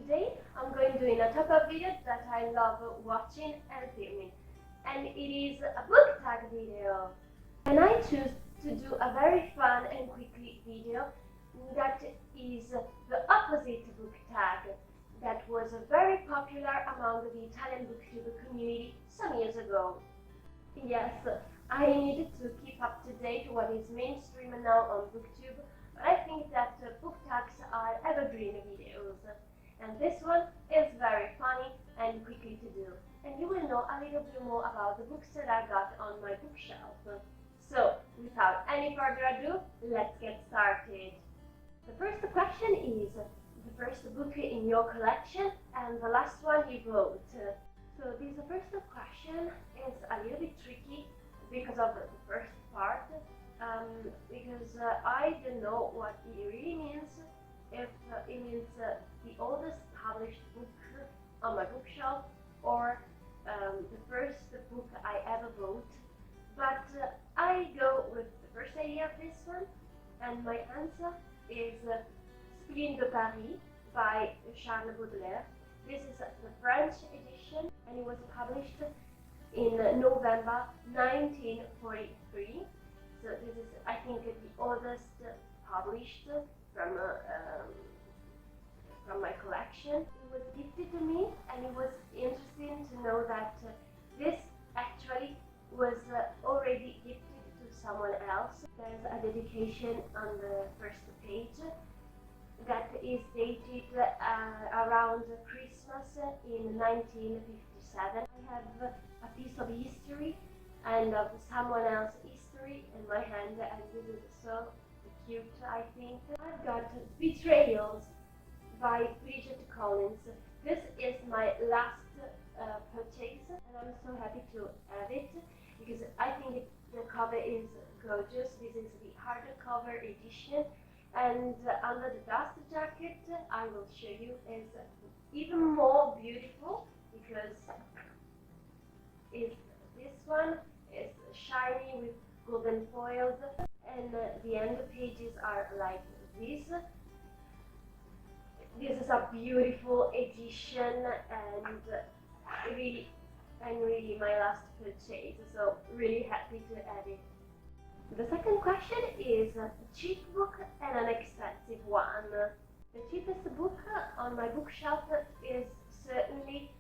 Today I'm going to do a topic video that I love watching and filming, and it is a book tag video. And I choose to do a very fun and quickly video that is the Opposite Booktag that was very popular among the Italian booktube community some years ago. Yes, I needed to keep up to date what is mainstream now on booktube, but I think that book tags are evergreen videos. And this one is very funny and quickly to do. And you will know a little bit more about the books that I got on my bookshelf. So, without any further ado, let's get started. The first question is the first book in your collection and the last one you wrote. So this first question is a little bit tricky because of the first part, because I don't know what it really means. If it means the oldest published book on my bookshelf or the first book I ever wrote, but I go with the first idea of this one, and my answer is Spleen de Paris by Charles Baudelaire. This is the French edition and it was published in November 1943. So this is, I think, the oldest published from my collection. It was gifted to me, and it was interesting to know that this actually was already gifted to someone else. There's a dedication on the first page that is dated around Christmas in 1957. I have a piece of history and of someone else's history in my hand, and this is so cute, I think. I've got Betrayals by Bridget Collins. This is my last purchase, and I'm so happy to have it because I think the cover is gorgeous. This is the hardcover edition, and under the dust jacket, I will show you, is even more beautiful because this one is shiny with golden foils, and the end pages are like this. This is a beautiful edition and really my last purchase, so really happy to have it. The second question is a cheap book and an expensive one. The cheapest book on my bookshelf is certainly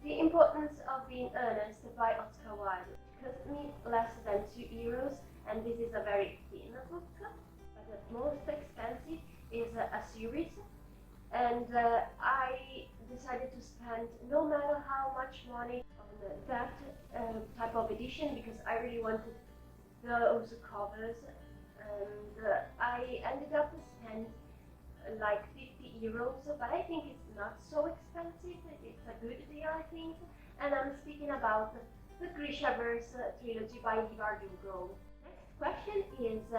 The Importance of Being Earnest by Oscar Wilde. It cost me less than €2, and this is a very thin book. But the most expensive is a series, and I decided to spend no matter how much money on that type of edition because I really wanted those covers, and I ended up spending like €50, but I think it's not so expensive. It's a good deal, I think. And I'm speaking about the Grishaverse trilogy by Leigh Bardugo. Next question is a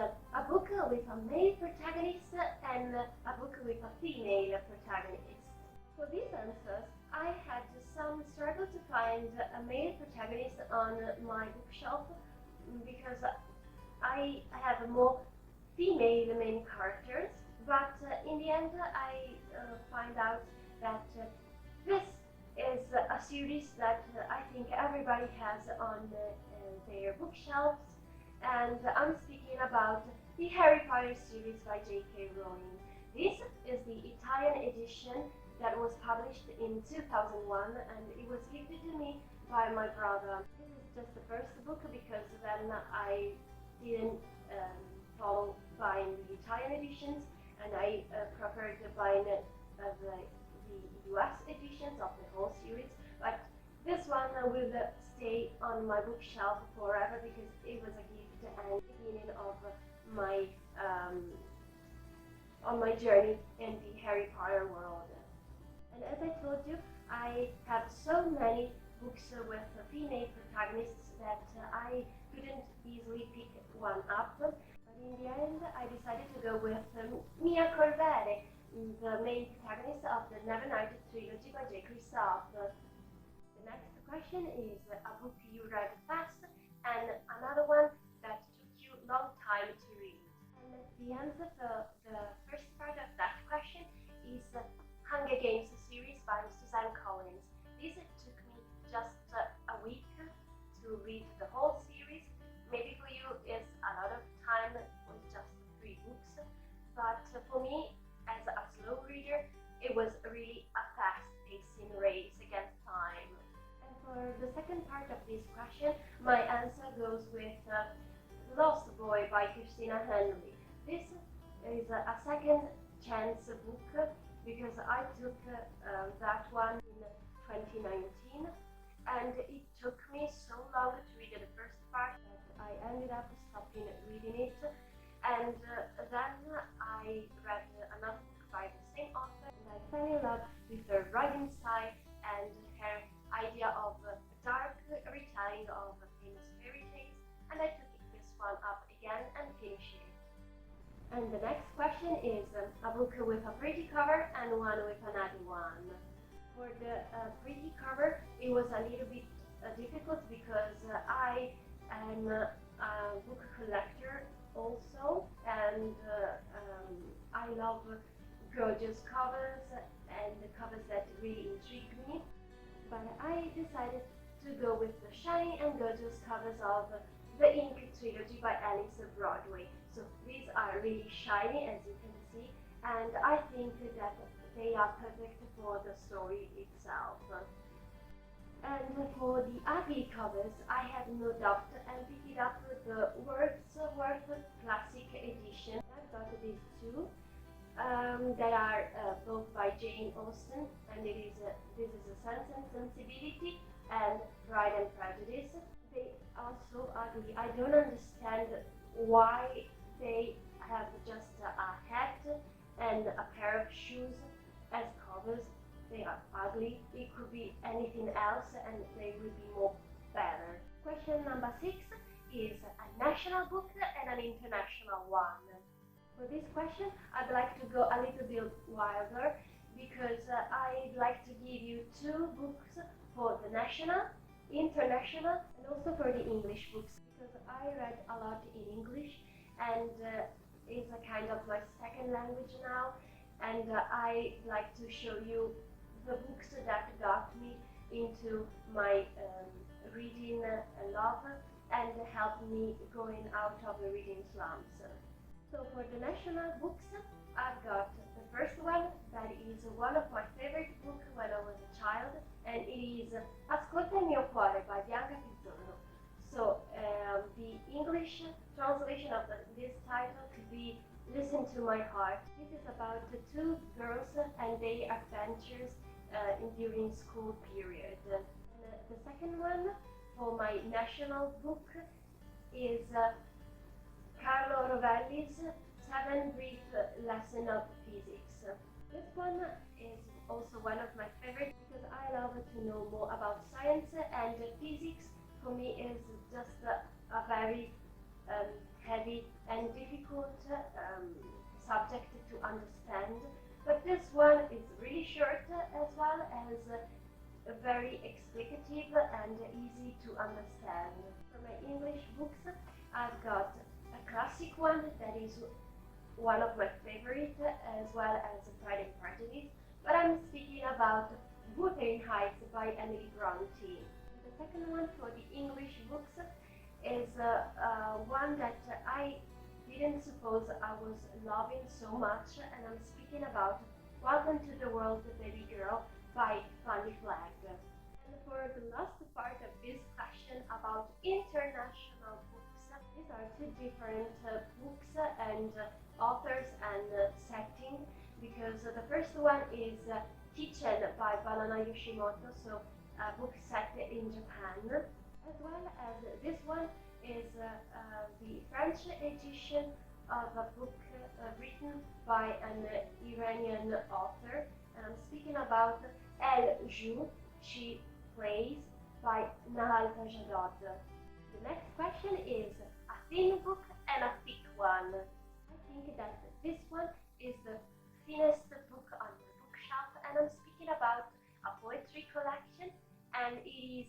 book with a male protagonist and a book with a female protagonist. For these answers, I had some struggle to find a male protagonist on my bookshelf because I have more female main characters, but in the end I find out that this is a series that I think everybody has on their bookshelves, and I'm speaking about the Harry Potter series by J.K. Rowling. This is the Italian edition that was published in 2001, and it was gifted to me by my brother. This is just the first book because then I didn't follow buying the Italian editions, and I preferred buying the US editions of the whole series. But this one will stay on my bookshelf forever because it was a gift and the beginning of my on my journey in the Harry Potter world. And as I told you, I have so many books with female protagonists that I couldn't easily pick one up. But in the end, I decided to go with Mia Corvere, the main protagonist of the Nevernight trilogy by J. Christoph. The next question is a book you read fast and another one that took you a long time to read. And the answer for the first part of that question is Hunger Games series by Suzanne Collins. This took me just a week to read the whole series. Maybe for you it's a lot of time with just 3 books, but for me, as a slow reader, it was really a fast-pacing race against time. And for the second part of this question, my answer goes with Lost Boy by Christina Henry. This is a second chance book because I took that one in 2019, and it took me so long to read the first part that I ended up stopping reading it, and then I read another book by the same author, and I fell in love with her writing style and her idea of a dark retelling of famous fairy tales, and I took this one up again and finished it. And the next question is a book with a pretty cover and one with an ugly one. For the pretty cover, it was a little bit difficult because I am a book collector also, and I love gorgeous covers and the covers that really intrigue me. But I decided to go with the shiny and gorgeous covers of the Ink trilogy by Alice Broadway. So these are really shiny, as you can see, and I think that they are perfect for the story itself. And for the ugly covers, I had no doubt and picked up the Wordsworth Classic Edition. I've got these two that are both by Jane Austen, and this is Sense and Sensibility and Pride and Prejudice. They are so ugly. I don't understand why they have just a hat and a pair of shoes as covers. They are ugly. It could be anything else and they would be more better. Question number 6 is a national book and an international one. For this question, I'd like to go a little bit wilder because I'd like to give you 2 books for the national, international, and also for the English books, because I read a lot in English, and it's a kind of my second language now, and I like to show you the books that got me into my reading love and helped me going out of the reading slumps. So for the national books, I've got the first one that is one of my favorite books when I was a child, and it is Ascolta il mio cuore by Bianca Pizzorno. So the English translation of this title could be Listen to My Heart. This is about the 2 girls and their adventures during school period. And the second one for my national book is Carlo Rovelli's 7 Brief Lessons of Physics. This one is also one of my favorites because I love to know more about science, and physics for me is just a very heavy and difficult subject to understand. But this one is really short as well as very explicative and easy to understand. For my English books, I've got a classic one that is one of my favorites, as well as Pride and Prejudice, but I'm speaking about Wuthering Heights by Emily Bronte. The second one for the English books is one that I didn't suppose I was loving so much, and I'm speaking about Welcome to the World, Baby Girl by Fanny Flagg. And for the last part of this question about international books, these are 2 different books and authors and setting, because the first one is Kitchen by Banana Yoshimoto, so a book set in Japan, as well as this one is the French edition of a book written by an Iranian author, and I'm speaking about Elle Joue, She Plays by Nahal Tajadad. The next question is a thin book and a thick one. I think that this one is the thinnest book on the bookshelf, and I'm speaking about a poetry collection, and it is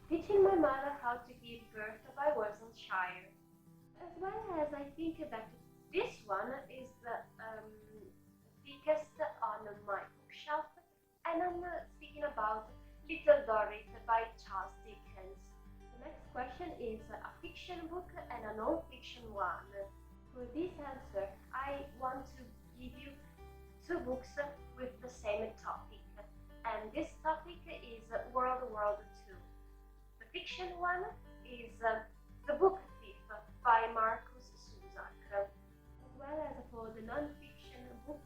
Teaching My Mother How to Give Birth by Worcestershire. As well as I think that this one is the thickest on my bookshelf, and I'm speaking about Little Dorrit by Charles Dickens. The next question is a fiction book and a non-fiction one. For this answer, I want to give you two books with the same topic, and this topic is World War II. The fiction one is The Book Thief by Marcus Zusak. As well as for the non-fiction book,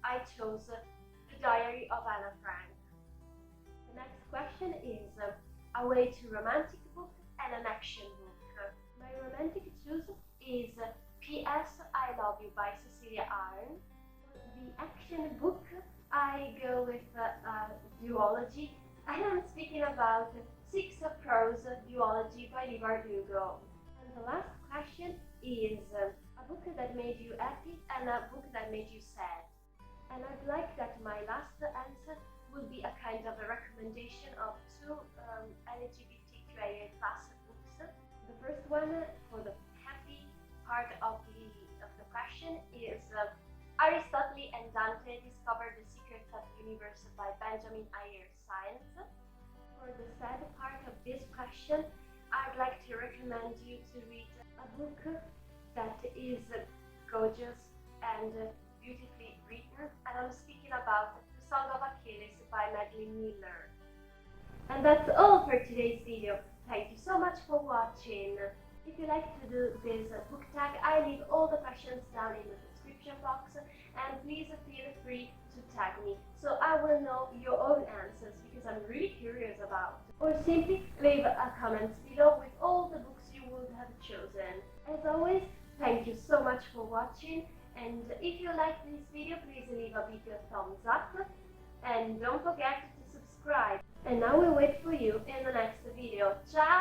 I chose The Diary of Anna Frank. The next question is a way to romantic book and an action book. My romantic choice is P.S. I Love You by Cecilia Ahern. The action book, I go with duology, and I'm speaking about Six Prose Duology by Lee Bardugo. And the last question is a book that made you happy and a book that made you sad. And I'd like that my last answer will be a kind of a recommendation of two LGBTQIA plus books. The first one, for the happy part of the question, is Aristotle and Dante Discover the Secrets of the Universe by Benjamin Ayres Science. For the sad part of this question, I'd like to recommend you to read a book that is gorgeous and beautifully written, and I'm speaking about The Song of Achilles by Madeline Miller. And that's all for today's video. Thank you so much for watching. If you like to do this book tag, I leave all the questions down in the description box, and please feel free to tag me so I will know your own answers, because I'm really curious about. Or simply leave a comment below with all the books you would have chosen. As always, thank you so much for watching, and if you like this video, please leave a big thumbs up and don't forget to subscribe. And now we'll wait for you in the next video. Ciao!